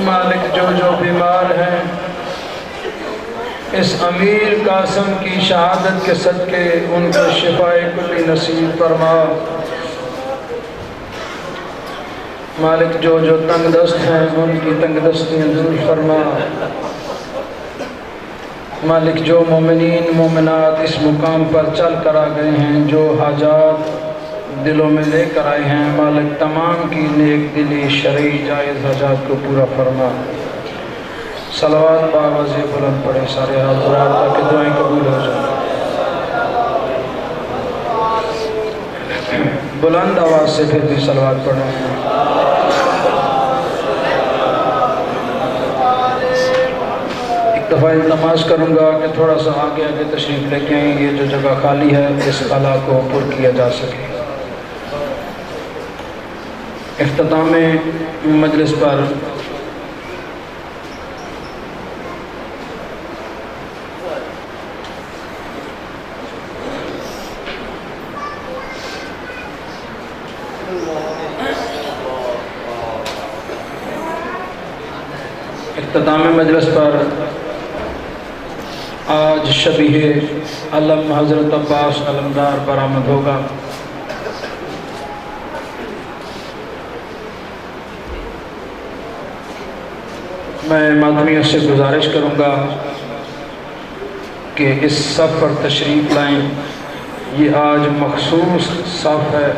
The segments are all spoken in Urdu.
مالک جو بیمار ہیں اس امیر قاسم کی شہادت کے صدقے ان کو شفاء کلی نصیب فرما۔ مالک جو تنگ دست ہیں ان کی تنگ دستیاں دور فرما۔ مالک جو مومنین مومنات اس مقام پر چل کر آ گئے ہیں، جو حاجات دلوں میں لے کر آئے ہیں، مالک تمام کی نیک دلی شرعی جائز حاجات کو پورا فرما۔ صلوات باواز بلند پڑے سارے حضرات تاکہ دعائیں قبول ہو جائیں۔ بلند آواز سے پھر بھی صلوات پڑھیں۔ ایک دفعہ التماس کروں گا کہ تھوڑا سا آگے تشریف لے کے آئیں، یہ جو جگہ خالی ہے اس خلا کو پر کیا جا سکے۔ اختتام مجلس پر آج شبیہ علم حضرت عباس علمدار برآمد ہوگا۔ میں ماتمیوں سے گزارش کروں گا کہ اس صف پر تشریف لائیں۔ یہ آج مخصوص صف ہے،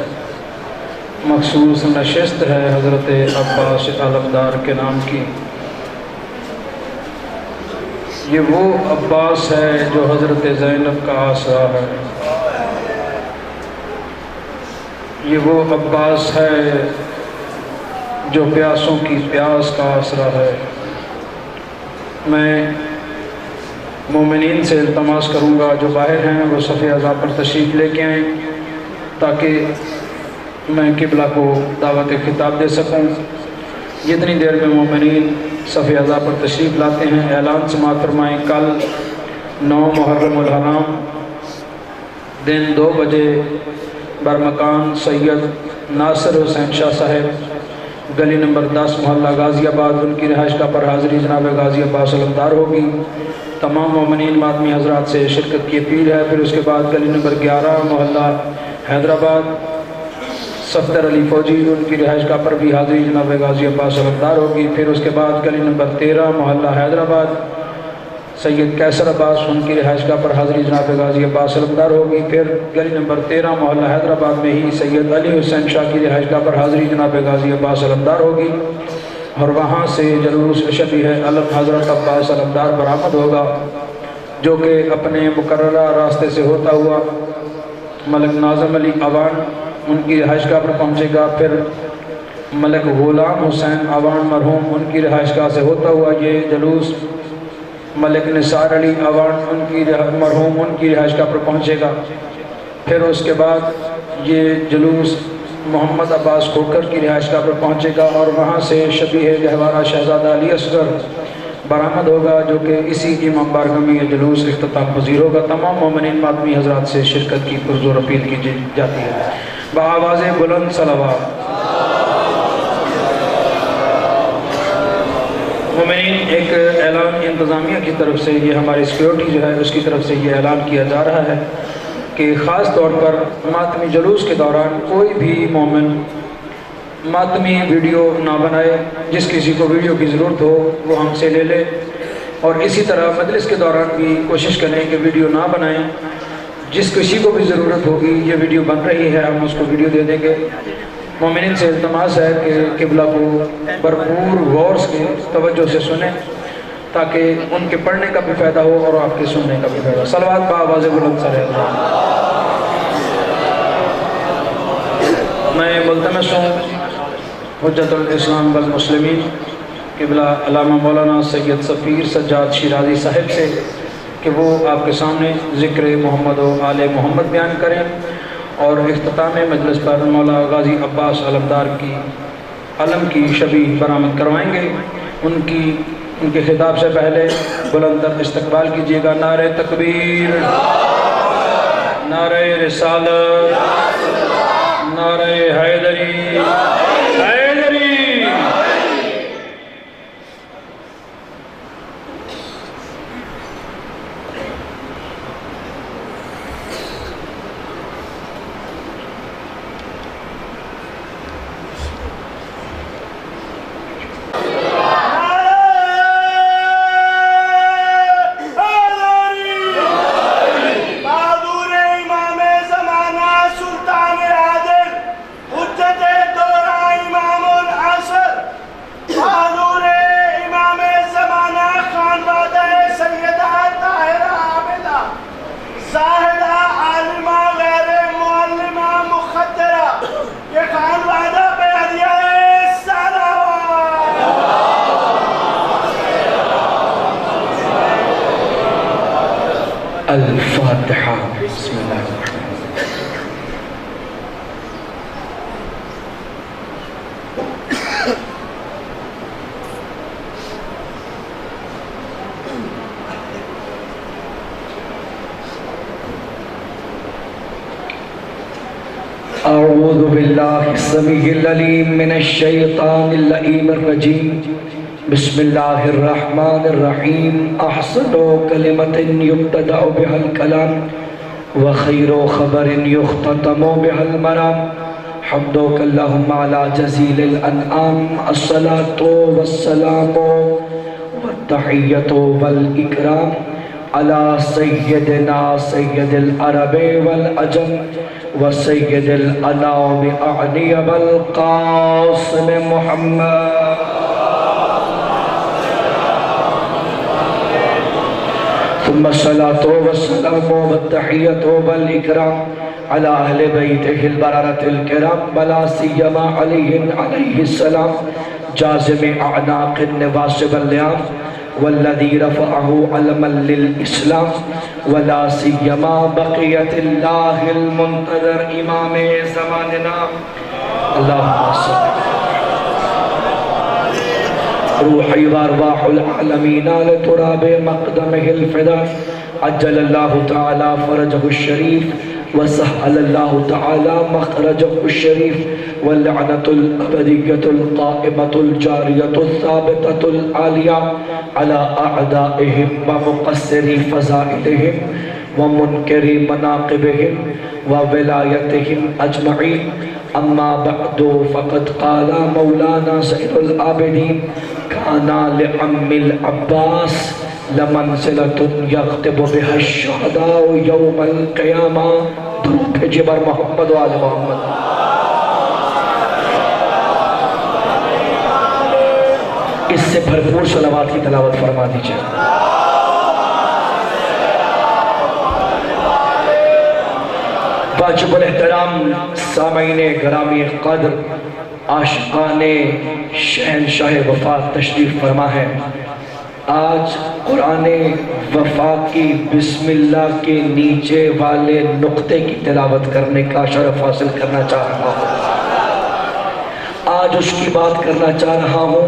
مخصوص نشست ہے حضرت عباس علمدار کے نام کی۔ یہ وہ عباس ہے جو حضرت زینب کا آسرا ہے، یہ وہ عباس ہے جو پیاسوں کی پیاس کا آسرا ہے۔ میں مومنین سے التماس کروں گا جو باہر ہیں وہ صف اعضاء پر تشریف لے کے آئیں تاکہ میں قبلہ کو دعوت خطاب دے سکوں۔ جتنی دیر میں مومنین صف اعضاء پر تشریف لاتے ہیں اعلان سماعت فرمائیں۔ کل 9 محرم الحرام دن 2 بجے برمکان سید ناصر حسین شاہ صاحب گلی نمبر 10 محلہ غازی آباد ان کی رہائش گاہ پر حاضری جناب غازی عباس علمدار ہوگی۔ تمام مومنین ماتمی حضرات سے شرکت کی اپیل ہے۔ پھر اس کے بعد گلی نمبر 11 محلہ حیدرآباد صفدر علی فوجی ان کی رہائش گاہ پر بھی حاضری جناب غازی عباس علمدار ہوگی۔ پھر اس کے بعد گلی نمبر 13 محلہ حیدرآباد سید کیسر عباس ان کی رہائش گاہ پر حاضری جناب غازی عباس علمدار ہوگی۔ پھر گلی نمبر 13 محلہ حیدرآباد میں ہی سید علی حسین شاہ کی رہائش گاہ پر حاضری جناب غازی عباس علمدار ہوگی، اور وہاں سے جلوس شبیہ علم حضرت عباس علمدار برآمد ہوگا جو کہ اپنے مقررہ راستے سے ہوتا ہوا ملک ناظم علی اوان ان کی رہائش گاہ پر پہنچے گا۔ پھر ملک غلام حسین اوان مرحوم ان کی رہائش گاہ سے ہوتا ہوا یہ جلوس ملک نثار علی اوان مرحوم ان کی رہائش گاہ پر پہنچے گا۔ پھر اس کے بعد یہ جلوس محمد عباس کھوکر کی رہائش گاہ پر پہنچے گا اور وہاں سے شبیہ گہوارہ شہزادہ علی اصغر برآمد ہوگا جو کہ اسی امام بارگاہ میں یہ جلوس اختتام پذیر ہوگا۔ تمام مومنین ماتمی حضرات سے شرکت کی پرزور اپیل کی جاتی ہے۔ بآواز بلند صلوات۔ مومنین ایک اعلان انتظامیہ کی طرف سے، یہ ہماری سیکیورٹی جو ہے اس کی طرف سے یہ اعلان کیا جا رہا ہے کہ خاص طور پر ماتمی جلوس کے دوران کوئی بھی مومن ماتمی ویڈیو نہ بنائے۔ جس کسی کو ویڈیو کی ضرورت ہو وہ ہم سے لے لے، اور اسی طرح مجلس کے دوران بھی کوشش کریں کہ ویڈیو نہ بنائیں۔ جس کسی کو بھی ضرورت ہوگی یہ ویڈیو بن رہی ہے ہم اس کو ویڈیو دے دیں گے۔ مومنین سے التماس ہے کہ قبلہ کو بھرپور غور سے توجہ سے سنیں تاکہ ان کے پڑھنے کا بھی فائدہ ہو اور آپ کے سننے کا بھی فائدہ۔ صلوات بآواز بلند سارے۔ میں ملتمس ہوں حجت الاسلام والمسلمین قبلہ علامہ مولانا سید سفیر سجاد شیرازی صاحب سے کہ وہ آپ کے سامنے ذکر محمد و آل محمد بیان کریں اور اختتام مجلس پر مولا غازی عباس علمدار کی علم کی شبیہ برآمد کروائیں گے۔ ان کے خطاب سے پہلے بلند تر استقبال کیجیے گا۔ نعرہ تکبیر، نعرہ رسالت، نعرہ حیدری، حیدری۔ الفاتحہ۔ بسم اللہ الرحمن اعوذ باللہ السمیع العلیم من الشیطان اللعین الرجیم۔ بسم اللہ الرحمن الرحیم۔ احسن کلمت یبتدأ بها الکلام وخیر خبر یختتم بها المرام۔ حمدک اللہم علی جزیل الانعام۔ الصلاة والسلام والتحیت والاکرام علی سیدنا سید العرب والعجم وسید الانام اعنی بالقاسم محمد۔ ثم الصلاة والسلام والتحية والإكرام على أهل بيته البررة الكرام بلا سيما علي عليه السلام جازم أعناق النواصب الليام والذي رفعه علما للإسلام ولا سيما بقية الله المنتظر إمام زماننا اللهم صل روحی وارواح العالمین لتراب مقدمہ الفدا عجل اللہ تعالی فرجہ الشریف وسہل اللہ تعالی مخرجہ الشریف واللعنت الابدیت القائمت الجاریت الثابتت العالیہ على اعدائهم ومقصری فضائلهم ومنکری مناقبهم وولایتهم اجمعین۔ اما بعد فقد قال مولانا سید العابدین کانا لعم العباس لمنزلت یغتب بها الشہداء یوم القیامہ۔ درود بھیجئے بر محمد و آل محمد۔ اس سے بھرپور صلوات کی تلاوت فرما دیجئے۔ واجب الاحترام سامعین گرامی قدر، عاشقان شہنشاہ وفات تشریف فرما ہے۔ آج قرآن وفات کی بسم اللہ کے نیچے والے نقطے کی تلاوت کرنے کا شرف حاصل کرنا چاہ رہا ہوں۔ آج اس کی بات کرنا چاہ رہا ہوں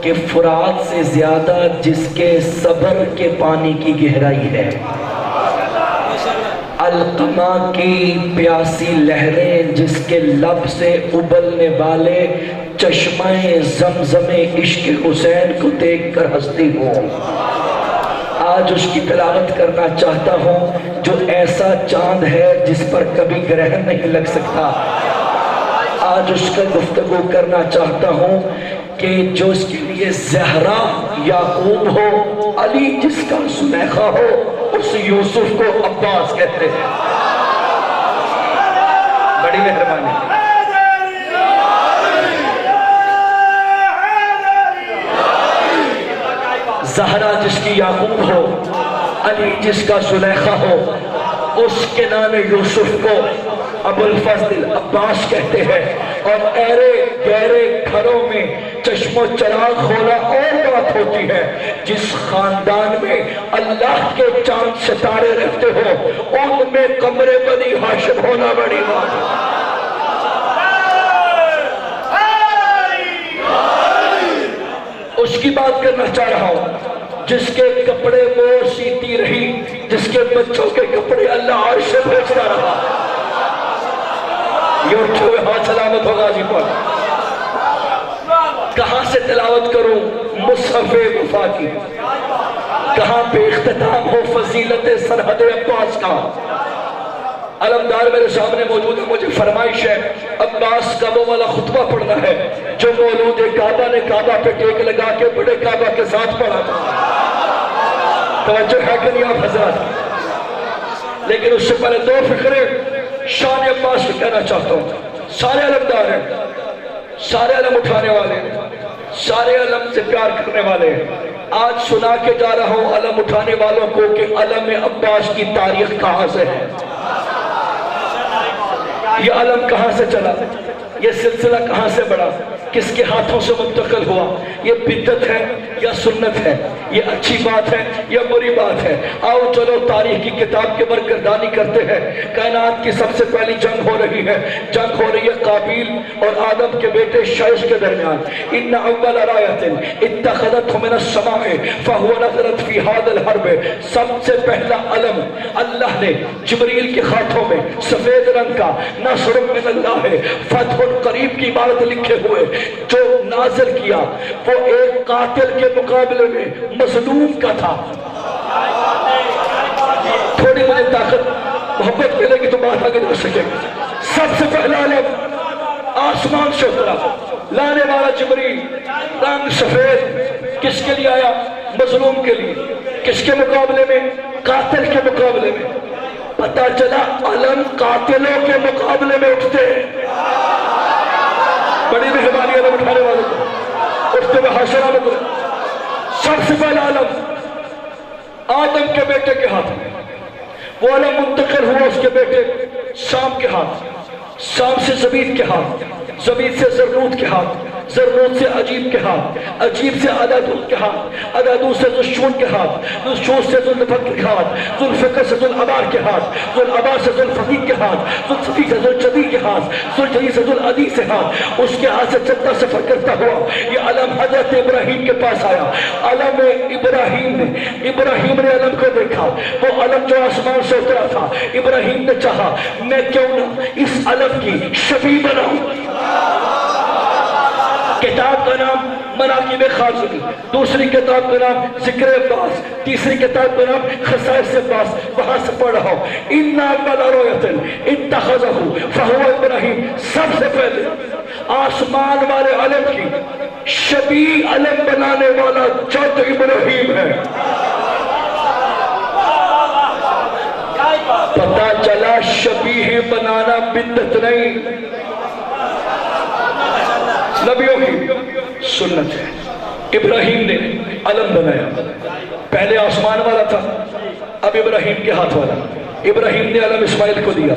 کہ فرات سے زیادہ جس کے صبر کے پانی کی گہرائی ہے، القمہ کی پیاسی لہریں جس کے لب سے ابلنے والے چشمہ زمزم عشق حسین کو دیکھ کر ہنستی ہوں۔ آج اس کی تلاوت کرنا چاہتا ہوں جو ایسا چاند ہے جس پر کبھی گرہن نہیں لگ سکتا۔ آج اس کا گفتگو کرنا چاہتا ہوں کہ جو اس کے لیے زہرا یعقوب ہو، علی جس کا زلیخا ہو، اس یوسف کو عباس کہتے ہیں۔ بڑی مہربانی۔ زہرا جس کی یعقوب ہو، علی جس کا زلیخا ہو، اس کے نام یوسف کو ابو الفضل عباس کہتے ہیں۔ اور ایرے گہرے گھروں میں چشم و چراغ ہونا اور بات ہوتی ہے۔ جس خاندان میں اللہ کے چاند ستارے رہتے ہو، ان میں قمر بنی ہاشم ہونا بڑی بات بات کرنا چاہ رہا ہوں، جس کے کپڑے مور سیتی رہی، جس کے بچوں کے کپڑے اللہ عرش سے بھیجتا رہا، یہ اٹھے ہوئے ہاتھ سلامت ہوگا جی پر۔ کہاں سے تلاوت کروں مصحف وفا کی، کہاں پہ اختتام ہو فضیلت سرحد عباس کا۔ علمدار میرے سامنے موجود ہے، مجھے فرمائش ہے عباس کا وہ والا خطبہ پڑھنا ہے جو مولود کعبہ نے کعبہ پہ ٹیک لگا کے بڑے کعبہ کے ساتھ پڑھا تھا۔ توجہ ہے کہ نہیں آپ حضرات؟ لیکن اس سے پہلے دو فکرے شان عباس کو کہنا چاہتا ہوں۔ سارے علمدار ہیں، سارے علم اٹھانے والے ہیں، سارے علم سے پیار کرنے والے ہیں۔ آج سنا کے جا رہا ہوں علم اٹھانے والوں کو کہ علم عباس کی تاریخ کہاں سے ہے، یہ علم کہاں سے چلا، یہ سلسلہ کہاں سے بڑھا، کس کے ہاتھوں سے منتقل ہوا، یہ بدعت ہے یا سنت ہے، یہ اچھی بات ہے یا بری بات ہے۔ آؤ چلو تاریخ کی کتاب کے برگردانی کرتے ہیں۔ کائنات کی سب سے پہلی جنگ ہو رہی ہے، جنگ ہو رہی ہے قابیل اور آدم کے بیٹے شیش کے درمیان۔ ان اول رایت اتخذتہ من السماء فهو نظرت فی هذا الحرب، سب سے پہلا علم اللہ نے جبریل کے ہاتھوں میں سفید رنگ کا نصر من اللہ ہے، فتح قریب کی عبارت لکھے ہوئے جو نازل کیا، وہ ایک قاتل کے مقابلے میں مظلوم کا تھا۔ تھوڑی مجھے طاقت محبت ملے گی تو بات آگے بڑھ سکے گی۔ سب سے پہلا علم آسمان سے اترا، لانے والا جبریل، رنگ سفید، کس کے لیے آیا؟ مظلوم کے لیے۔ کس کے مقابلے میں؟ قاتل کے مقابلے میں۔ پتا چلا علم قاتلوں کے مقابلے میں اٹھتے ہیں۔ بڑی مہربانی علم اٹھانے والوں کو، اٹھتے ہوئے حاصلہ میں کریں۔ سب سے پہلا علم آدم کے بیٹے کے ہاتھ میں، وہ علم منتقل ہوا اس کے بیٹے سام کے ہاتھ، سام سے زبید کے ہاتھ، زبید سے زرنوت کے ہاتھ، زرنوت سے عجیب کے ہاتھ، عجیب سے عدادوت کے ہاتھ، عدادوت سے ذوالشون کے ہاتھ، ذوالشون سے ذوالفقر کے ہاتھ، ذوالفقر سے ذوالعبار کے ہاتھ، ذوالعبار سے ذوالفقیر کے ہاتھ، ذوالفقیر سے ذوالجدید کے ہاتھ، ذوالجدید سے ذوالعدی سے ہاتھ، اس کے ہاتھ سے چلتا سفر کرتا ہوا یہ علم حضرت ابراہیم کے پاس آیا۔ علم ابراہیم نے علم کو دیکھا، وہ علم جو آسمان سے اترا تھا، ابراہیم نے چاہا میں کیوں نہ اس علم کی شبیہ بناؤں۔ کتاب کا نام مناقب خازنی، دوسری کتاب کا نام ذکر عباس، تیسری کتاب کا نام خصائص عباس، وہاں سے پڑھ رہا ہوں۔ اِنَّا اَوَّلَ رُؤْيَةٍ اتَّخَذَهُ فَهُوَ ابراہیم، سب سے پہلے آسمان والے علم کی شبیہ علم بنانے والا جد ابراہیم ہے۔ پتا چلا شبیہ بنانا بدعت نہیں، نبیوں کی سنت ہے۔ ابراہیم نے علم بنایا، پہلے آسمان والا تھا، اب ابراہیم کے ہاتھ والا۔ ابراہیم نے علم اسماعیل کو دیا،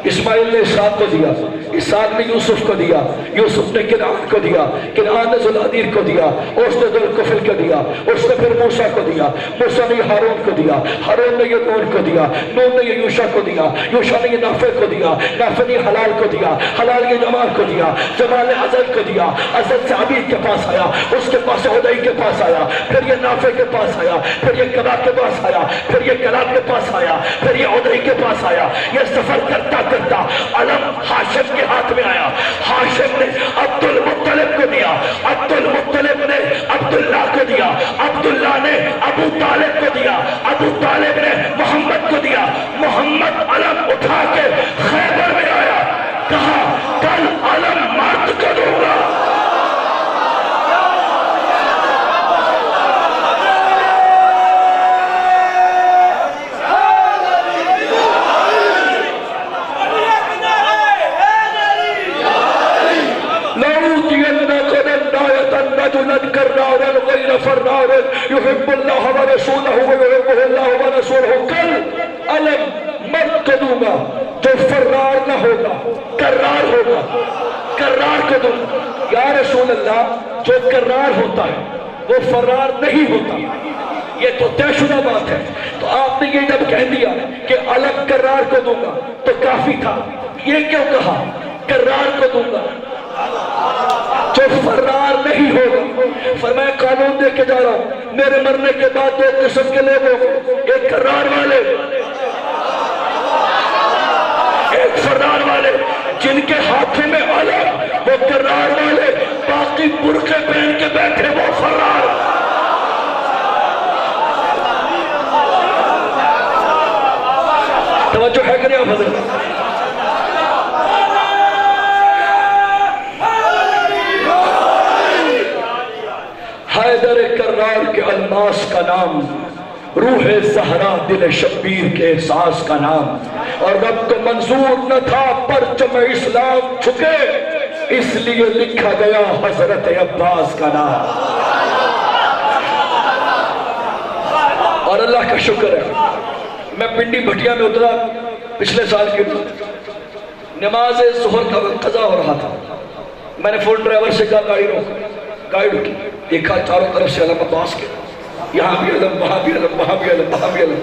اسماعیل نے اسحاق کو دیا، اسحاق نے یوسف کو دیا، یوسف نے کنعان کو دیا، کنعان نے ذوالعدیر کو دیا، اس نے ذوالکفل کو دیا، اس نے پھر موسیٰ کو دیا، موسیٰ نے ہارون کو دیا، ہارون نے یہ نون کو دیا، نون نے یہ یوشع کو دیا، یوشع نے یہ نافع کو دیا، نافع نے حلال کو دیا، حلال نے جمال کو دیا، جمال نے ازل کو دیا، ازل سے عبید کے پاس آیا، اس کے پاس عدی کے پاس آیا، پھر یہ نافع کے پاس آیا، پھر یہ کلاب کے پاس آیا، پھر یہ کلاب کے پاس آیا، پھر یہ عدی کے پاس آیا۔ یہ سفر کرتا کرتا علم ہاشم کے ہاتھ میں آیا، ہاشم نے عبد المطلب کو دیا، عبد المطلب نے عبداللہ کو دیا، عبداللہ نے ابو طالب کو دیا، ابو طالب نے محمد کو دیا، محمد علم اٹھا کے خیبر میں آیا، کہا کل علم مرد کو دوں گا۔ كرارا غير فرار يحب الله ورسوله ويحبه الله ورسوله کل علم مرد کو دوں گا جو فرار نہ ہوگا، کرار ہوگا، کرار کو دوں گا۔ یا رسول اللہ، جو کرار ہوتا ہے وہ فرار نہیں ہوتا، یہ تو طے شدہ بات ہے۔ تو آپ نے یہ جب کہہ دیا کہ علم کرار کو دوں گا تو کافی تھا، یہ کیوں کہا کرار کو دوں گا جو فرار نہیں ہوگا؟ فرمایا قانون دے کے جا رہا ہوں، میرے مرنے کے بعد دو قسم کے لوگ ہوں، ایک کرار والے، ایک فرار والے جن کے ہاتھوں میں علم، وہ کرار والے، باقی برقعے پہن کے بیٹھے وہ فرار۔ توجہ ہے کہ نہیں آپ حضرت؟ حیدر کرار کے الماس کا نام، روح زہرا دل شبیر کے احساس کا نام، اور رب کو منظور نہ تھا پرچم اسلام چھکے، اس لیے لکھا گیا حضرت عباس کا نام۔ اور اللہ کا شکر ہے، میں پنڈی بھٹیا میں اترا پچھلے سال کی نماز ظہر کا قضا ہو رہا تھا، میں نے فون ڈرائیور سے کہا گاڑی روک، گاڑی رکی، دیکھا چاروں طرف سے علم عباس کے، یہاں بھی علم، وہاں بھی علم، وہاں بھی علم، وہاں بھی علم۔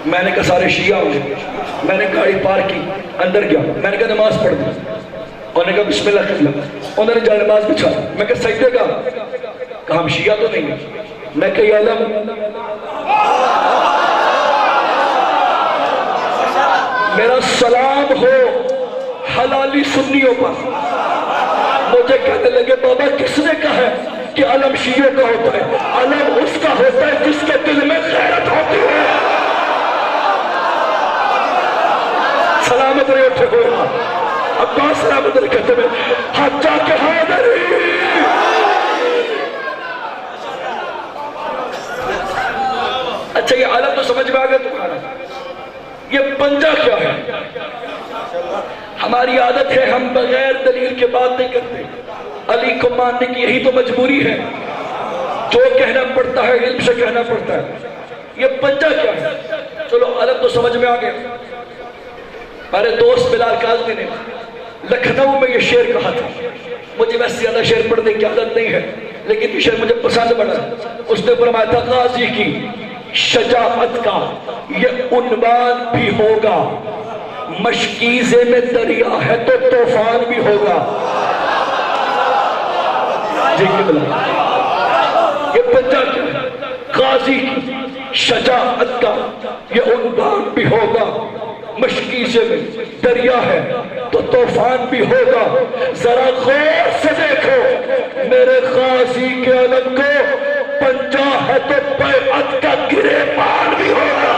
میں نے کہا سارے شیعہ ہوں گے، میں نے گاڑی پارک کی، اندر گیا، میں نے کہا نماز پڑھ دی، انہوں نے کہا بسم اللہ قبلہ، انہوں نے جا نماز بچھا، میں کہا سجدے کا، کہا ہم شیعہ تو نہیں ہیں، میں کہا یہ علم میرا سلام ہو حلالی سنیوں پر۔ مجھے کہنے لگے بابا کس نے کہا ہے کہ علم شیعوں کا ہوتا ہے؟ علم اس کا ہوتا ہے جس کے دل میں غیرت ہوتی ہے۔ سلامت رہے اٹھے ہوئے عباس سلامت رہے کہتے ہیں حجا کے حاضری۔ اچھا یہ علم تو سمجھ میں آگیا تمہارا، یہ پنجہ کیا ہے؟ ہماری عادت ہے ہم بغیر دلیل کے بات نہیں کرتے، علی کو ماننے کی یہی تو مجبوری ہے، جو کہنا پڑتا ہے علم سے کہنا پڑتا ہے۔ یہ پنجہ کیا ہے؟ چلو علم تو سمجھ میں آگیا۔ میرے دوست بلال کاظمی نے لکھنؤ میں یہ شعر کہا تھا، مجھے ویسے زیادہ شعر پڑھنے کی عادت نہیں ہے لیکن یہ شعر مجھے پسند پڑا۔ اس نے فرمایا تھا غازی کی شجاعت کا یہ عنوان بھی ہوگا، مشکیزے میں دریا ہے تو طوفان بھی ہوگا۔ جی قبلہ یہ پنجہ کیا ہے؟ غازی کی شجاعت کا یہ عنوان بھی ہوگا، مشکیزے میں دریا ہے تو طوفان بھی ہوگا۔ ذرا غور سے دیکھو میرے غازی کے علم کو، پنجہ ہے تو بیعت کا گریبان بھی ہوگا۔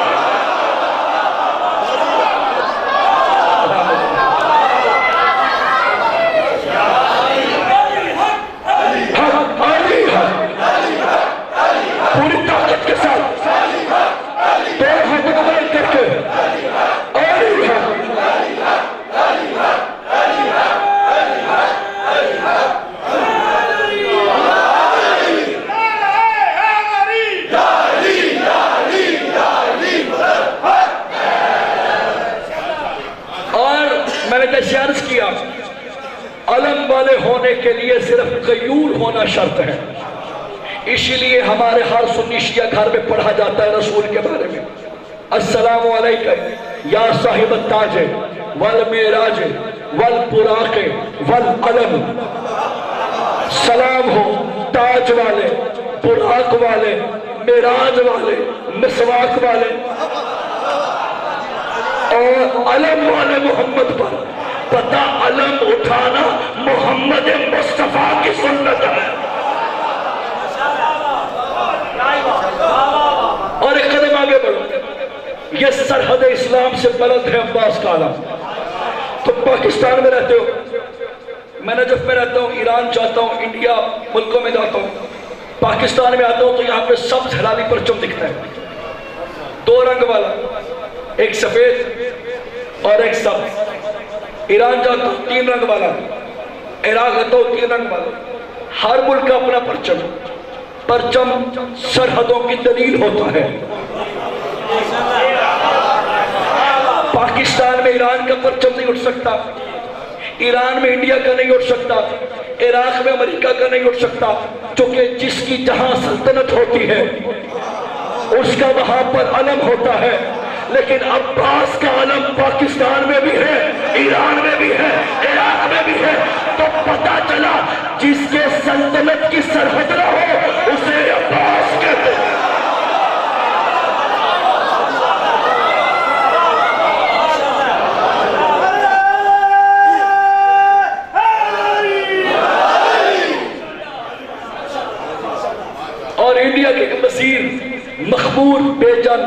پوری طاقت کے ساتھ دو ہاتھوں کو بلند کر کے عرض کیا علم والے ہونے کے لیے صرف غیور ہونا شرط ہے، اسی لیے ہمارے ہر سنی شیعہ گھر میں پڑھا جاتا ہے رسول کے بارے میں، السلام علیکم یا صاحب التاج والمعراج والبراق والعلم۔ سلام ہو تاج والے، براق والے، معراج والے، مسواک والے اور علم والے محمد پر۔ پتہ علم اٹھانا محمد مصطفیٰ کی سنت ہے۔ اور ایک قدم آگے بڑھو، یہ سرحد اسلام سے بلند ہے عباس کا علم۔ تم پاکستان میں رہتے ہو، میں نجف میں رہتا ہوں، ایران جاتا ہوں، انڈیا ملکوں میں جاتا ہوں، پاکستان میں آتا ہوں تو یہاں پہ سبز ہلالی پرچم دکھتا ہے، دو رنگ والا، ایک سفید اور ایک سبز۔ ایران جاتا ہوں تین رنگ والا، عراق جاتا ہوں تین رنگ والا۔ ہر ملک کا اپنا پرچم، پرچم سرحدوں کی دلیل ہوتا ہے۔ پاکستان میں ایران کا پرچم نہیں اٹھ سکتا، ایران میں انڈیا کا نہیں اٹھ سکتا، عراق میں امریکہ کا نہیں اٹھ سکتا، چونکہ جس کی جہاں سلطنت ہوتی ہے اس کا وہاں پر علم ہوتا ہے۔ لیکن عباس کا علم پاکستان میں بھی ہے، ایران میں بھی ہے، عراق میں بھی ہے، تو پتہ چلا جس کے سلطنت کی سرحد نہ ہو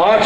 8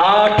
8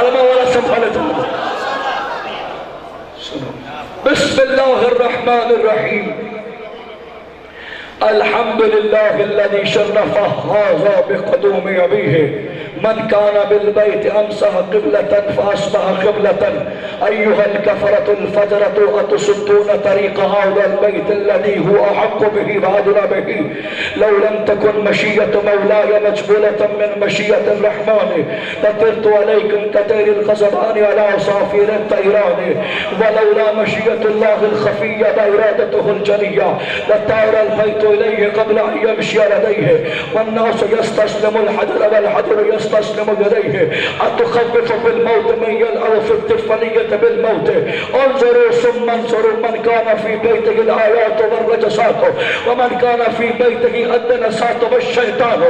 علمہ والا سنبھالے تو سنو بسم اللہ الرحمن الرحیم الحمد للہ الذي شرف هذا بقدوم ابیہ من كان بالبيت امسح قبلة فاصبح قبلة ايها الكفرة الفجرة اتصدون طريق هذا البيت الذي هو احق به وادنى به لو لم تكن مشية مولاي مجبولة من مشية الرحمن لطرت عليكم كطير الخزبان على عصافير الطيران ولولا مشية الله الخفية وإرادته الجلية لطار البيت إليه قبل أن يمشي لديه والناس يستسلم الحجر والحجر يستسلم يديه أتخفف بالموت من يلعب في الطفلية بالموت انظروا ثم انظروا من كان في بيته الآيات والرجسات ومن كان في بيته الدنسات والشيطان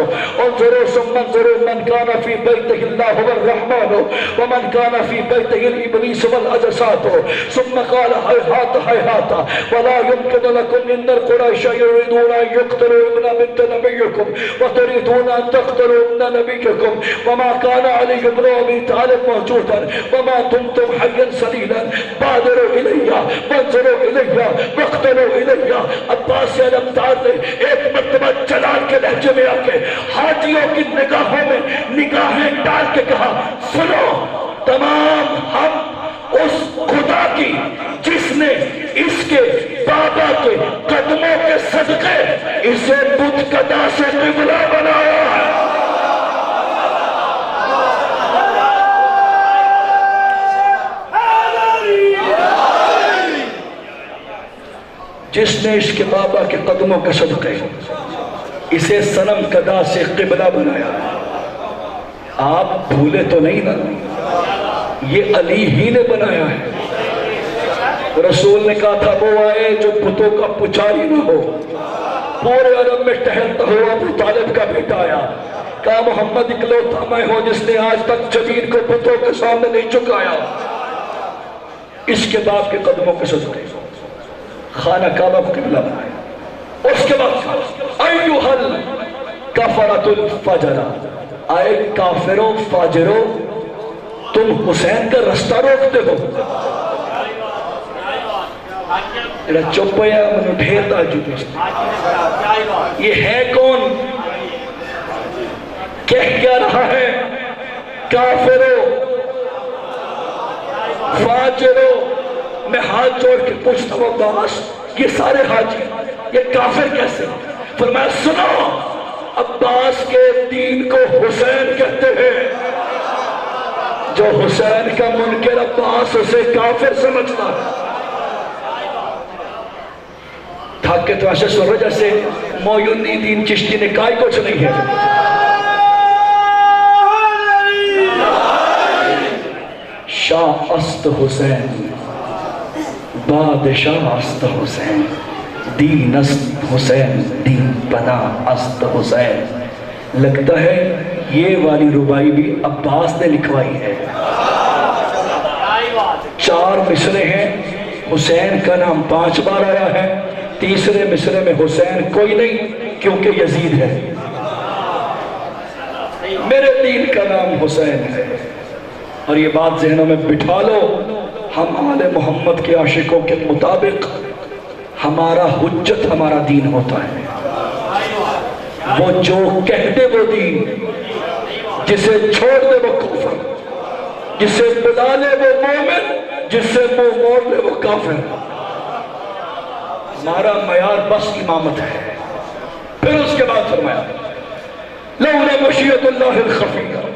انظروا ثم انظروا من كان في بيته الله والرحمن ومن كان في بيته الإبليس والأجسات ثم قال هيهات هيهات ولا يمكن لكم إن القريش يريدون أن يقتلوا ابن بنت نبيكم وتريدون أن تقتلوا ابن نبيكم وما كان علي بن أبي طالب موجودا وما دمتم حيا سليلا بادروا إلي وانظروا إلي واقتلوا إلي عباس علمدار نے ایک مرتبہ جلال کے لہجے میں آ کے حاجیوں کی نگاہوں میں نگاہیں ڈال کے کہا سنو تمام ہم اس خدا کی جس نے اس کے بابا کے قدموں کے صدقے اسے بت قدا سے قبلہ بنایا ہے جس نے اس کے بابا کے قدموں کے صدقے اسے صنم قدا سے قبلہ بنایا آپ بھولے تو نہیں نا یہ علی ہی نے بنایا ہے رسول نے کہا تھا وہ آئے جو بتوں کا پجاری نہ ہو پورے عرب میں ٹہلتا ہو ابو طالب کا بیٹا آیا کہا محمد اکلوتا میں ہوں جس نے آج تک جبین کو بتوں کے سامنے نہیں چکایا اس کے باپ کے قدموں کے صدقے خانہ کعبہ کو قبلہ بنایا اس کے بعد ایوہل کفرت الفجرہ آئے کافروں فاجروں تم حسین کا رستہ روکتے ہو چپ یا منو ڈھیر تاجب یہ ہے کون کہہ کیا رہا ہے کافروں فاجروں میں ہاتھ جوڑ کے پوچھتا ہوں عباس یہ سارے حاجی یہ کافر کیسے فرمایا سنو عباس کے دین کو حسین کہتے ہیں جو حسین کا منکر عباس اسے کافر سمجھتا ہے تھک کے تو ایسے سن رہے جیسے معین الدین چشتی نے کائی کچھ نہیں ہے شاہ است حسین بادشاہ است حسین دین است حسین دین پنا است حسین لگتا ہے یہ والی ربائی بھی عباس نے لکھوائی ہے 4 مصرے ہیں حسین کا نام 5 بار آیا ہے تیسرے مصرے میں حسین کوئی نہیں کیونکہ یزید ہے میرے دین کا نام حسین ہے اور یہ بات ذہنوں میں بٹھا لو ہم آل محمد کے عاشقوں کے مطابق ہمارا حجت ہمارا دین ہوتا ہے وہ جو کہہ دے وہ دین جسے چھوڑ دے وہ کفر جسے بلا لے وہ مومن جسے منہ موڑ لے وہ کافر ہمارا معیار بس امامت ہے پھر اس کے بعد فرمایا لولا مشیت اللہ الخفیہ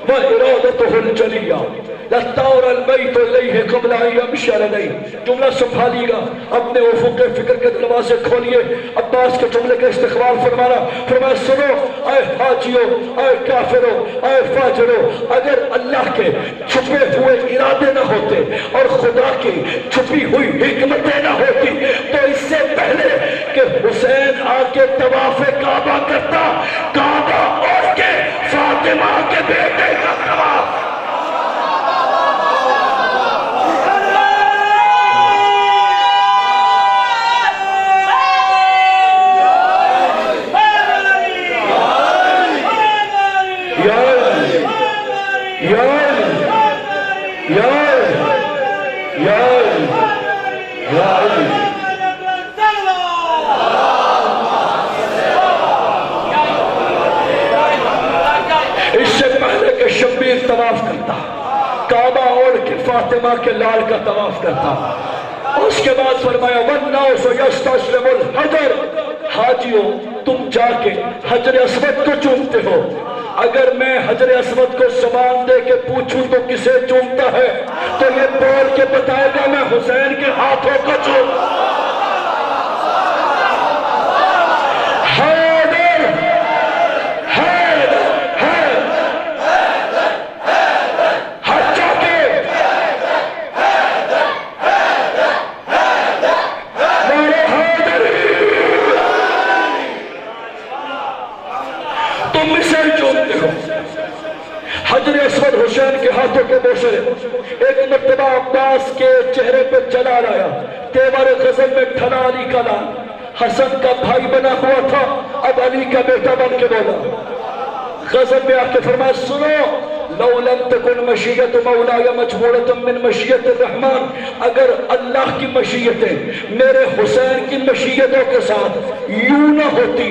وإرادته الجلیہ لطار البیت علیہ قبل ان یمشی علیہ جملہ سنبھالیے گا اپنے افق فکر کے دروازے کھولیے عباس کے جملے کا استقبال فرمانا فرمایا سنو اے حاجیوں اے کافروں اے فاجروں اگر اللہ کے چھپے ہوئے ارادے نہ ہوتے اور خدا کی چھپی ہوئی حکمتیں نہ ہوتی تو اس سے پہلے کہ حسین آ کے طواف کعبہ کرتا کعبہ اور کے فاطمہ کے بیٹے کا طواف فاطمہ کے لال کا طواف کرتا. اس کے بعد فرمایا وَالنَّاسُ يَسْتَسْلِمُ الْحَجَرَ. حاجیوں تم جا کے حجر اسود کو چومتے ہو. اگر میں حجر اسود کو سامان دے کے پوچھوں تو کسے چومتا ہے تو یہ بول کے بتائے گا میں حسین کے ہاتھوں کو چومتا. حجر اسود حسین کے ہاتھوں کے بوسے. ایک مرتبہ عباس کے چہرے پہ جلال آیا. تیور غضب میں ٹھنا علی کا نام. حسن کا بھائی بنا ہوا تھا اب علی کا بیٹا بن کے بولا. غضب میں آ کے فرمایا سنو لو لم تکن مشیت مولایا مجموعۃ من مشیت الرحمن. اگر اللہ کی مشیتیں میرے حسین کی مشیتوں کے ساتھ یوں نہ ہوتی.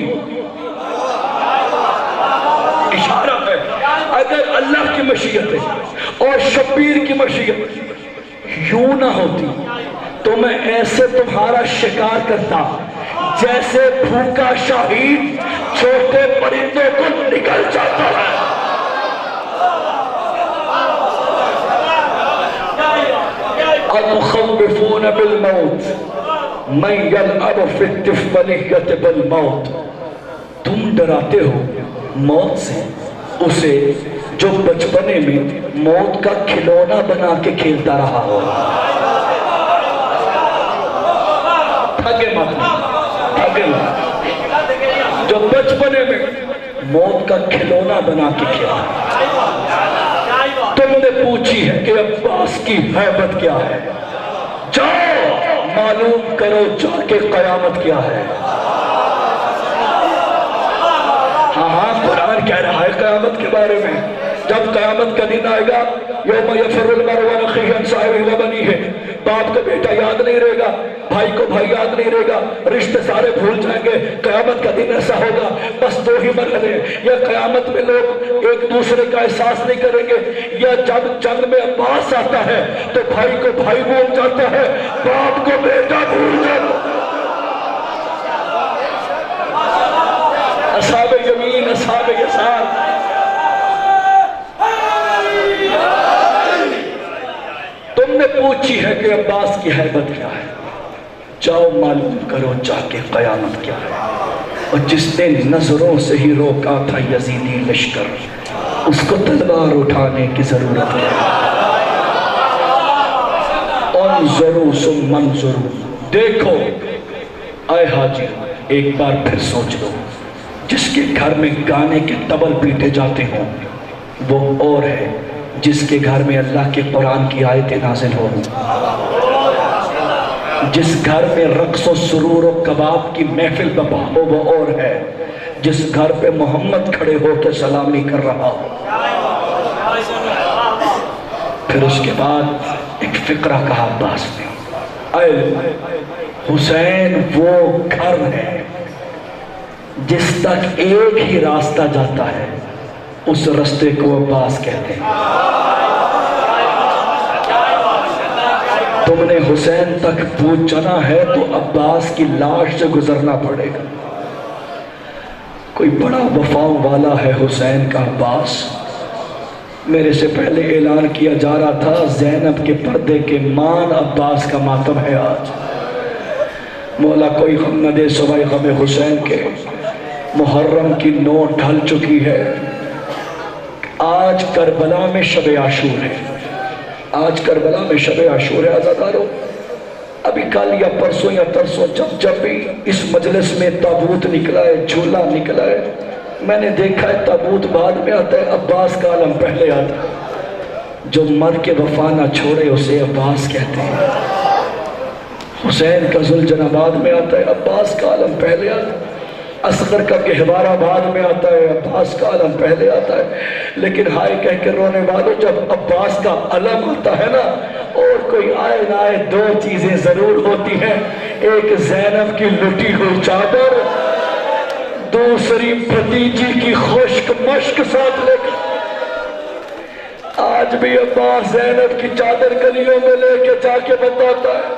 اشارہ ہے اگر اللہ کی مشیتیں اور شبیر کی مشیت یوں نہ ہوتی تو میں ایسے تمہارا شکار کرتا جیسے بھوکا شاہین چھوٹے پرندوں کو نکل جاتا ہے. المخوفون بالموت من یلعب فی الطفولیۃ بالموت. تم ڈراتے ہو موت سے اسے جو بچپنے میں موت کا کھلونا بنا کے کھیلتا رہا ہو. ٹھگے جو بچپنے میں موت کا کھلونا بنا کے کھیلا. تم نے پوچھی ہے کہ عباس کی ہیبت کیا ہے. جاؤ معلوم کرو جا کے قیامت کیا ہے. ہاں قرآن کہہ رہا ہے قیامت کے بارے میں. جب قیامت کا دن آئے گا یوم یفر المرء من اخیہ عن صاحبہ وبنیہ. باپ کو بیٹا یاد نہیں رہے گا, بھائی کو بھائی یاد نہیں رہے گا, رشتے سارے بھول جائیں گے. قیامت کا دن ایسا ہوگا بس دو ہی مرحلے. یا قیامت میں لوگ ایک دوسرے کا احساس نہیں کریں گے, یا جب جنگ میں عباس آتا ہے تو بھائی کو بھائی بھول جاتا ہے, باپ کو بیٹا بھول جاتا ہے. اصحاب یمین اصحاب یسار. تم نے پوچھی ہے کہ عباس کی ہیبت کیا ہے. جاؤ معلوم کرو جا کے قیامت کیا ہے. اور جس نے نظروں سے ہی روکا تھا یزیدی لشکر اس کو تلوار اٹھانے کی ضرورت ہے. انظروا ثم انظروا. دیکھو اے حاجی ایک بار پھر سوچ لو. جس کے گھر میں گانے کے طبل پیٹے جاتے ہوں وہ اور ہے جس کے گھر میں اللہ کے قرآن کی آیتیں نازل ہوں. جس گھر میں رقص و سرور و کباب کی محفل بپا ہو وہ اور ہے جس گھر پہ محمد کھڑے ہو کے سلامی کر رہا ہو. پھر اس کے بعد ایک فقرہ کہا عباس نے. اے حسین وہ گھر ہے جس تک ایک ہی راستہ جاتا ہے اس راستے کو عباس کہتے ہیں. تم نے حسین تک پہنچنا ہے تو عباس کی لاش سے گزرنا پڑے گا. کوئی بڑا وفاؤں والا ہے حسین کا عباس. میرے سے پہلے اعلان کیا جا رہا تھا زینب کے پردے کے مان عباس کا ماتم ہے آج. مولا کوئی غم نہ دے سوائے غم حسین کے. محرم کی نو ڈھل چکی ہے. آج کربلا میں شب عاشور ہے. آج کربلا میں شب عاشور ہے. عزادارو ابھی کل یا پرسوں یا ترسوں جب بھی اس مجلس میں تابوت نکلا ہے, جھولا نکلا ہے, میں نے دیکھا ہے تابوت بعد میں آتا ہے, عباس کا عالم پہلے آتا ہے. جو مر کے وفا نہ چھوڑے اسے عباس کہتے ہیں. حسین کا ذوالجناح بعد میں آتا ہے, عباس کا عالم پہلے آتا ہے. اصغر کا گہوارہ بعد میں آتا ہے, عباس کا علم پہلے آتا ہے. لیکن ہائے کہہ کے رونے والوں جب عباس کا علم آتا ہے نا, اور کوئی آئے نہ آئے دو چیزیں ضرور ہوتی ہیں. ایک زینب کی لٹی ہوئی چادر, دوسری بھتیجی کی خشک مشک ساتھ لے کر. آج بھی عباس زینب کی چادر گلیوں میں لے کے جا کے بتاتا ہے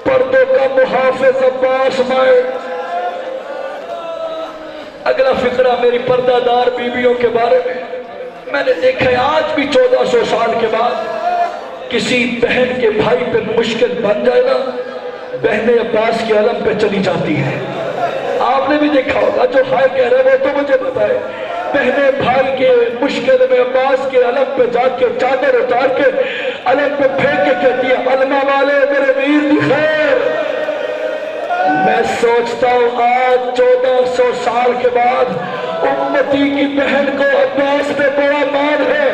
پردوں کا محافظ عباس مائے۔ اگلا فقرہ میری پردہ دار بیویوں کے بارے میں نے دیکھا ہے آج بھی 1400 سال کے بعد کسی بہن کے بھائی پہ مشکل بن جائے نا، بہن عباس کی علم پہ چلی جاتی ہے۔ آپ نے بھی دیکھا ہوگا، جو ہائے کہہ رہے وہ تو مجھے بتائے، بہنیں بھائی کے مشکل میں عباس کے علم پہ جا کے چادر اتار کے علم پہ پھینک کے کہتی ہے علمہ والے میرے ویر دی خیر۔ میں سوچتا ہوں آج 1400 سال کے بعد امتی کی بہن کو عباس پہ بڑا مان ہے،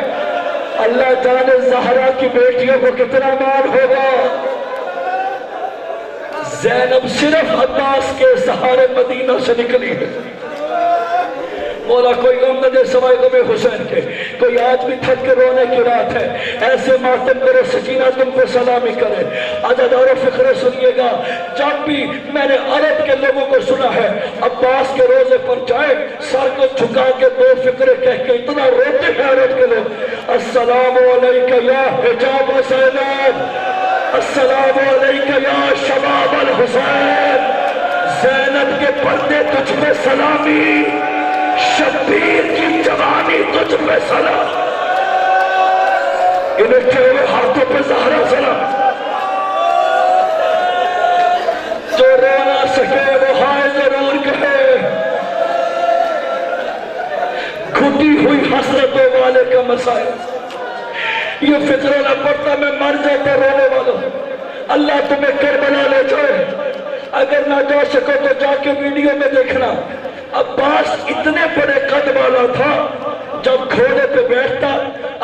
اللہ جانے زہرا کی بیٹیوں کو کتنا مان ہوگا۔ زینب صرف عباس کے سہارے مدینہ سے نکلی ہے۔ مولا کوئی غم نہ دے سوائے غم حسین کے، کوئی آج بھی تھک کے رونے کی رات ہے، ایسے ماتم کرو سکینہ تم کو سلامی کرے۔ عزادار و فقرے سنیے گا، جب بھی میں نے عرب کے لوگوں کو سنا ہے عباس کے روزے پر جائیں سر کو جھکا کے 2 فقرے کہہ کے اتنا روتے ہیں عرب کے لوگ، السلام علیکہ یا حجاب زینب، السلام علیکہ یا شباب الحسین، زینب کے پردے تجھ پہ سلامی، شبیر کی جوانی تجھ پہ سلام، انہیں اٹھے ہوئے ہاتھوں پہ زہرا سلام۔ جو رو نہ سکے وہ ہائے ضرور کہے، گھٹی ہوئی حسرتوں والے کا مسائل۔ یہ فکر نہ پڑتا میں مر جاتا رونے والوں، اللہ تمہیں کربلا لے جائے، اگر نہ جا سکو تو جا کے ویڈیو میں دیکھنا۔ عباس اتنے بڑے قد والا تھا، جب گھوڑے پہ بیٹھتا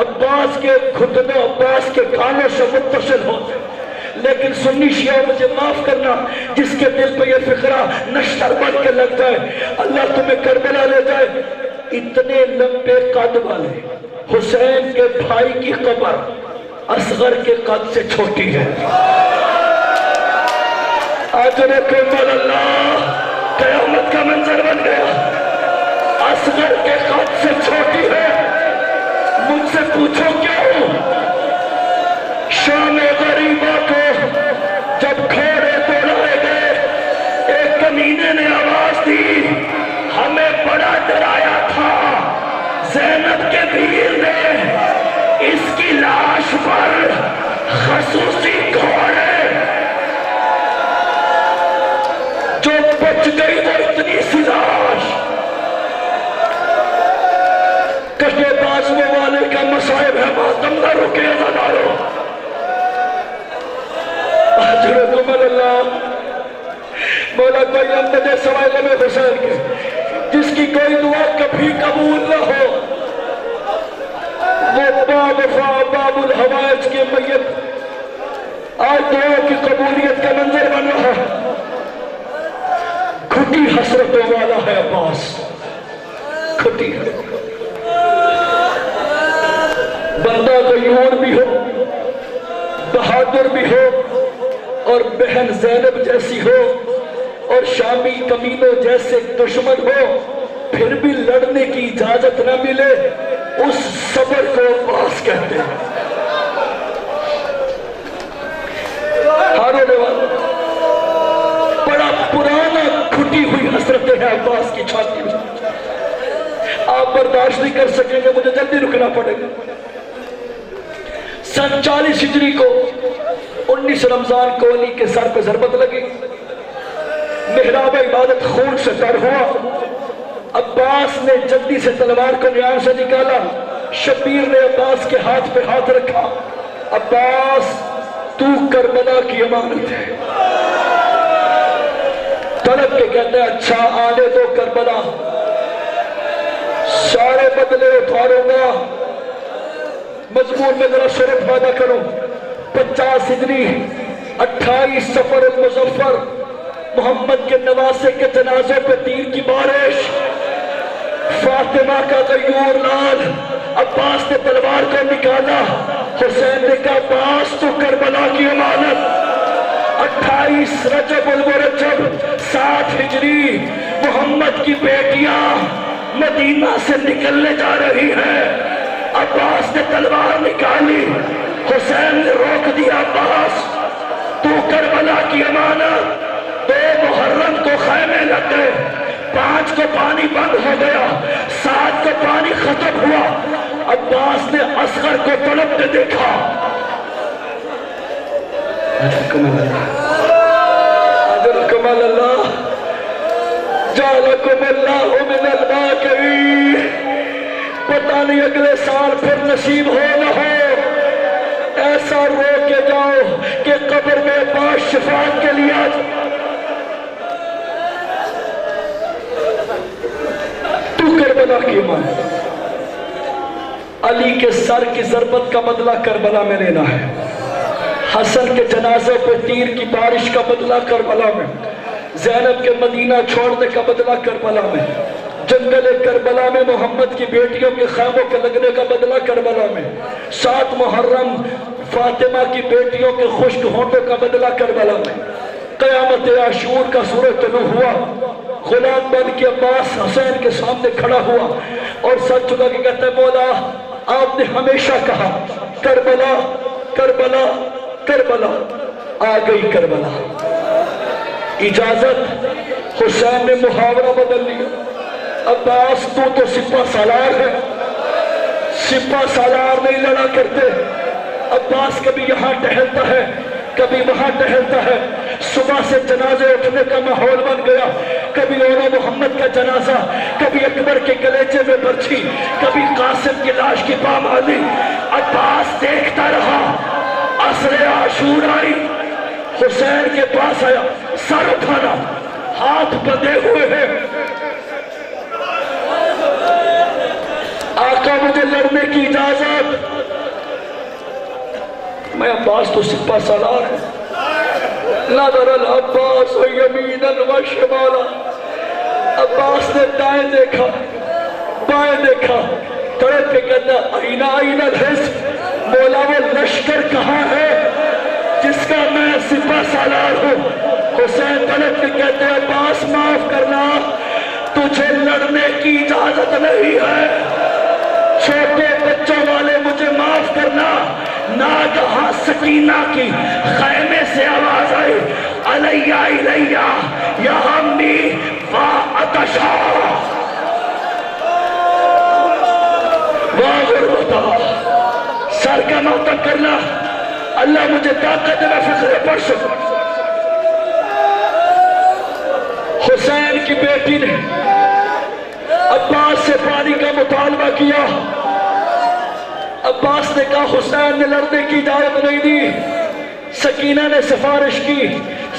عباس کے گھٹنوں عباس کے کانوں سے متصل ہوتے، لیکن سنی شیعہ مجھے معاف کرنا جس کے دل پہ یہ فقرہ نشتر بن کے لگ جائے، اللہ تمہیں کربلا لے جائے۔ اتنے لمبے قد والے حسین کے بھائی کی قبر اصغر کے قد سے چھوٹی ہے۔ اجرکم اللہ، قیامت کا منظر بن گیا، اصغر کے قد سے چھوٹی ہے۔ مجھ سے پوچھو کیوں؟ شام غریبہ کو جب گھوڑے دوڑائے گئے ایک کمینے نے آواز دی، ہمیں بڑا ڈرایا تھا زینب کے ویر نے اس کی لاش پر خصوصی گھوڑے، جو بچ گئی وہ اتنی سی لاش۔ کشے بازو والے کا مصائب ہے، ماتم نہ رکے عزادارو۔ اجرکم اللہ، مولا کوئی امدد سوائے غم حسین کے، جس کی کوئی دعا کبھی قبول نہ ہو، وہ باب وفا باب الحوائج کے میت آج دعاؤں کی قبولیت کا منظر بن رہا ہے۔ کھٹی حسرتوں والا ہے عباس، کھٹی ہے۔ بندہ غیور بھی ہو، بہادر بھی ہو، اور بہن زینب جیسی ہو، اور شامی کمینوں جیسے دشمن ہو، پھر بھی لڑنے کی اجازت نہ ملے، اس صبر کو عباس کہتے ہیں۔ ہارونے والا بڑا پرانا کھٹی ہوئی حسرتیں ہیں عباس کی چھاتی میں، آپ برداشت نہیں کر سکیں گے، مجھے جلدی رکنا پڑے گا۔ سن 40 ہجری کو 19 رمضان کو علی کے سر پہ ضربت لگی، محراب عبادت خون سے تر ہوا، عباس نے جلدی سے تلوار کو نیام سے نکالا، شبیر نے عباس کے ہاتھ پہ ہاتھ رکھا، عباس تو کربلا کی امانت ہے۔ طلب کے کہتے ہیں اچھا آنے دو کربلا، سارے بدلے اتاروں گا، مضمون میں ذرا شرف پیدا کروں۔ 50 ہجری 28 صفر المظفر، محمد کے نواسے کے جنازے پہ تیر کی بارش، فاطمہ کا غیور لال، عباس نے تلوار کو نکالا، حسین نے کہا عباس تو کربلا کی امانت۔ 28 رجب المرجب 7 ہجری، محمد کی بیٹیاں مدینہ سے نکلنے جا رہی ہیں، عباس نے تلوار نکالی، حسین نے روک دیا، عباس تو کربلا کی امانت۔ 2 محرم کو خیمے لگ گئے، 5 کو پانی بند ہو گیا، 7 کو پانی ختم ہوا۔ عباس نے اصغر کو تڑپتے دیکھا، اجرکم اللہ جعلکم اللہ من الماکرین۔ پتہ نہیں اگلے سال پھر نصیب ہو نہ ہو، ایسا رو کے جاؤ کہ قبر میں عباس شفاعت کے لیے تو کربلا کی ماں۔ علی کے سر کی ضربت کا بدلہ کربلا میں لینا ہے، حسن کے جنازے پہ تیر کی بارش کا بدلہ کربلا میں، زینب کے مدینہ چھوڑنے کا بدلہ کربلا میں، جنگل کربلا میں محمد کی بیٹیوں کے خیموں کے لگنے کا بدلہ کربلا میں، 7 محرم فاطمہ کی بیٹیوں کے خشک ہونٹوں کا بدلہ کربلا میں۔ قیامت عاشور کا سورج طلوع ہوا، غلام بن کے عباس حسین کے سامنے کھڑا ہوا اور سر جھکا کے کہتا ہے مولا آپ نے ہمیشہ کہا کربلا کربلا کربلا، آ گئی کربلا۔ اجازت، حسین نے محاورہ بدل لیا، عباس تو سپہ سالار ہے، سپہ سالار نہیں لڑا کرتے۔ عباس کبھی یہاں ٹہلتا ہے کبھی وہاں ٹہلتا ہے، صبح سے جنازے اٹھنے کا ماحول بن گیا، کبھی اولا محمد کا جنازہ، کبھی اکبر کے کلیجے میں برچھی، کبھی قاسم کی لاش کی پامالی۔ عباس دیکھتا رہا، عصر عاشور آئی، حسین کے پاس آیا، سر اٹھانا، ہاتھ بندھے ہوئے ہیں، آقا مجھے لڑنے کی اجازت۔ میں عباس تو سپہ سالار ہے، نظر العباس و یمینا و شمالا۔ عباس نے دائیں دیکھا بائیں دیکھا، تڑپ کے کہتا اینا اینا الحزب، مولا وہ لشکر کہاں ہے جس کا میں سپہ سالار ہوں؟ حسین تڑپ کے کہتے ہیں عباس معاف کرنا، تجھے لڑنے کی اجازت نہیں ہے، چھوٹے بچوں والے مجھے معاف کرنا۔ ناگہاں سکینہ کی خیمے سے آواز آئی، علیہ علیہ یا امی وعطشا وغربتا۔ سر کا ماتم کرنا، اللہ مجھے طاقت میں فخر پڑھ سکوں۔ حسین کی بیٹی نے عباس سے پانی کا مطالبہ کیا، عباس نے کہا حسین نے لڑنے کی اجازت نہیں دی، سکینہ نے سفارش کی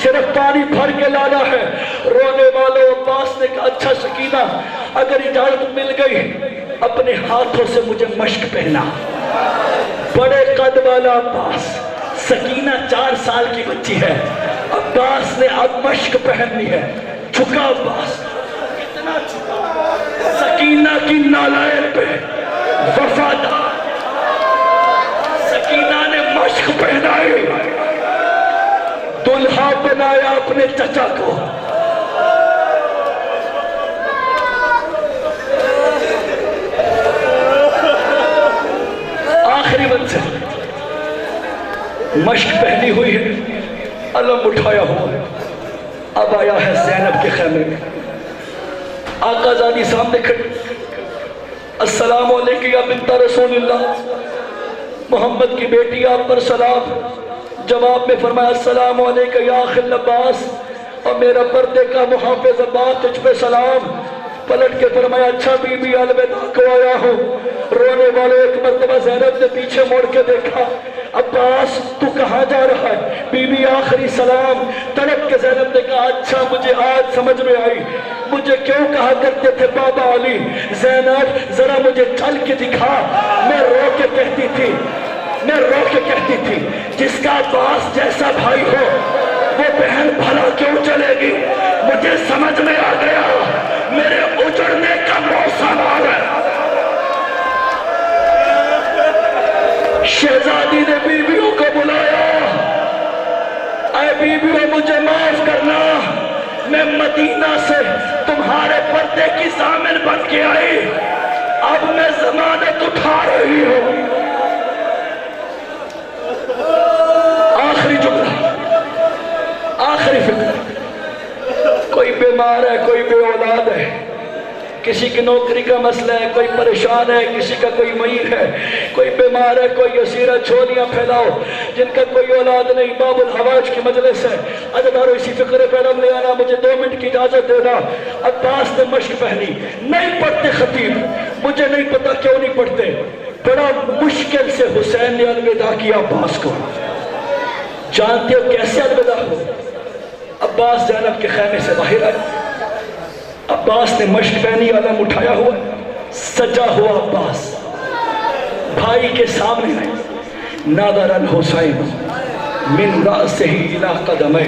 صرف پانی بھر کے لانا ہے۔ رونے والے عباس نے کہا اچھا سکینہ اگر اجازت مل گئی اپنے ہاتھوں سے مجھے مشک پہنا۔ بڑے قد والا عباس، سکینہ 4 سال کی بچی ہے، عباس نے اب مشک پہننی ہے، جھکا عباس، اتنا جھکا، سکینہ کی نالائن پہ وفادار، سکینہ نے مشک پہنائی، دلہا بنایا اپنے چچا کو۔ آخری منزل، مشک پہنی ہوئی ہے، علم اٹھایا ہوا ہے، اب آیا ہے زینب کے خیمے میں، آقا زادی سامنے کھڑی، السلام علیکم یا بنت رسول اللہ، محمد کی بیٹی آپ پر سلام۔ جواب میں فرمایا السلام علیکم یا اخی عباس، اور میرا پردے کا محافظ عباس تجھ پہ سلام۔ پلٹ کے فرمایا اچھا بی بی الوداع کو آیا ہوں۔ رونے والے ایک مرتبہ زینب نے پیچھے موڑ کے دیکھا، عباس تو کہاں جا رہا ہے؟ بی بی آخری سلام۔ تڑپ کے زینب نے کہا اچھا مجھے آج سمجھ میں آئی، مجھے کیوں کہا کرتے تھے بابا علی؟ زینب ذرا مجھے چل کے دکھا۔ میں رو کے کہتی تھی جس کا عباس جیسا بھائی ہو وہ بہن بھلا کیوں چلے گی؟ مجھے سمجھ میں آ گیا میرے اجڑنے کا موسم آ گیا۔ شہزادی نے بیویوں کو بلایا، اے بیویوں مجھے معاف کرنا، میں مدینہ سے تمہارے پردے کی ضامن بن کے آئی، اب میں ضمانت اٹھا رہی ہوں. آخری جملہ، آخری فکر. کوئی بیمار ہے، کوئی بے اولاد ہے، کسی کی نوکری کا مسئلہ ہے، کوئی پریشان ہے، کسی کا کوئی مریض ہے، کوئی بیمار ہے، کوئی اسیرہ. چھولیاں پھیلاؤ جن کا کوئی اولاد نہیں. باب الحوائج کی مجلس ہے. عزیزانو اسی فکر پہ رب لے آنا. مجھے 2 منٹ کی اجازت دینا. عباس نے مشق پہنی. نہیں پڑھتے خطیب، مجھے نہیں پتا کیوں نہیں پڑھتے. بڑا مشکل سے حسین نے الوداع کیا عباس کو. جانتے ہو کیسے الوداع ہو؟ عباس زینب کے خیمے سے باہر آئے. عباس نے مشق پہنی، علم اٹھایا ہوا، سجا ہوا عباس بھائی کے سامنے آئے. نادر الحسین من رأسہ الی قدمہ.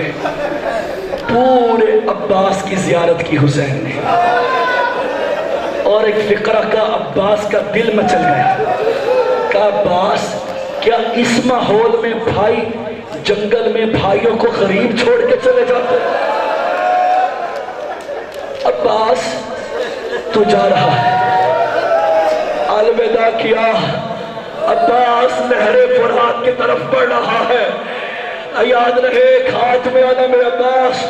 پورے عباس کی زیارت کی حسین نے. اور ایک فقرہ کا عباس کا دل مچل گیا. کہ عباس کیا اس ماحول میں بھائی جنگل میں بھائیوں کو غریب چھوڑ کے چلے جاتے؟ عباس تو جا رہا ہے. الوداع کیا. عباس نہر فرات کی طرف بڑھ رہا ہے. یاد رہے ایک ہاتھ میں علم عباس،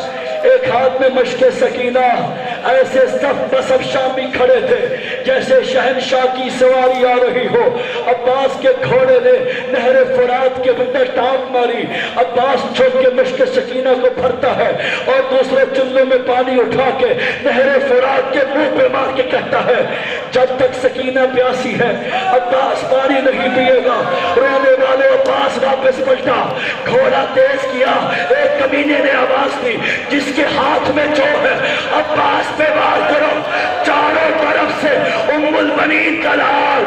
ایک ہاتھ میں مشق سکینہ. ایسے صف بصف شامی کھڑے تھے جیسے شہنشاہ کی سواری آ رہی ہو. عباس کے گھوڑے نے نہر فرات کے اندر ٹانپ ماری. عباس چھوٹ کے مشق سکینہ کو بھرتا ہے اور دوسرے چلوں میں پانی اٹھا کے نہر فرات کے منہ پہ مار کے کہتا ہے جب تک سکینہ پیاسی ہے عباس پانی نہیں پیے گا. رونے والے عباس واپس پلٹا، گھوڑا تیز کیا. ایک کمینے نے آواز دی جس کے ہاتھ میں جو ہے عباس پہ وار کرو. چاروں طرف سے ام البنین کا لال،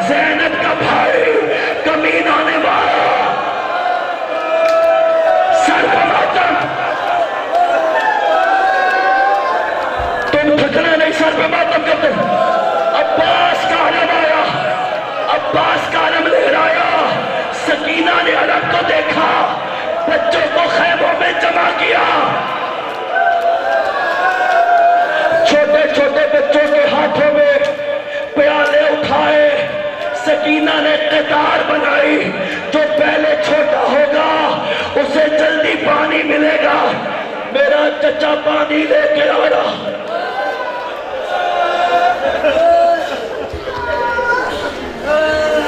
زینب کا بھائی، کمینوں نے مارا. سر پہ ماتم. تم تھکنا نہیں، سر پہ ماتم کرتے. عباس کا علم آیا، عباس کا علم لہرایا. سکینہ نے علم کو دیکھا، بچوں کو خیموں میں جمع کیا. چھوٹے چھوٹے بچوں کے ہاتھوں میں پیالے اٹھائے. سکینہ نے قطار بنائی، جو پہلے چھوٹا ہوگا اسے جلدی پانی ملے گا. میرا چچا پانی لے کے آیا.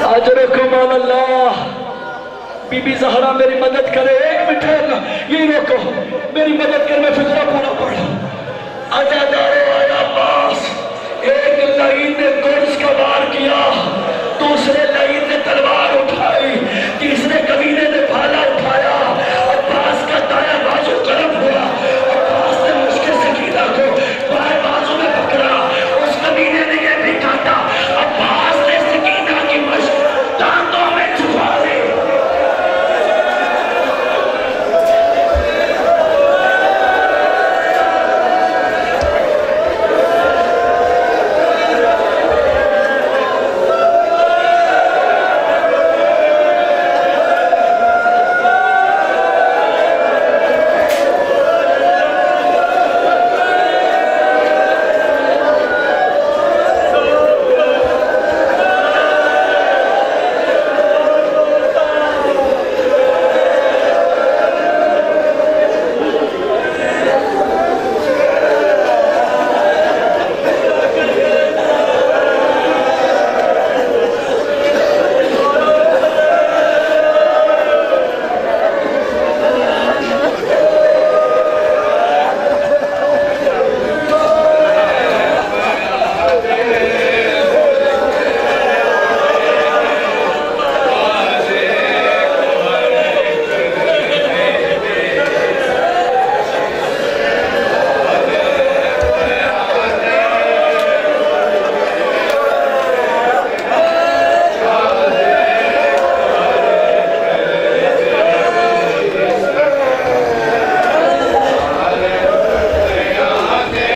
اجرکم اللہ. بی بی زہرا میری مدد کرے. 1 منٹ ہے، یہی روکو، میری مدد کر، میں فکرہ پورا پڑھا. آجا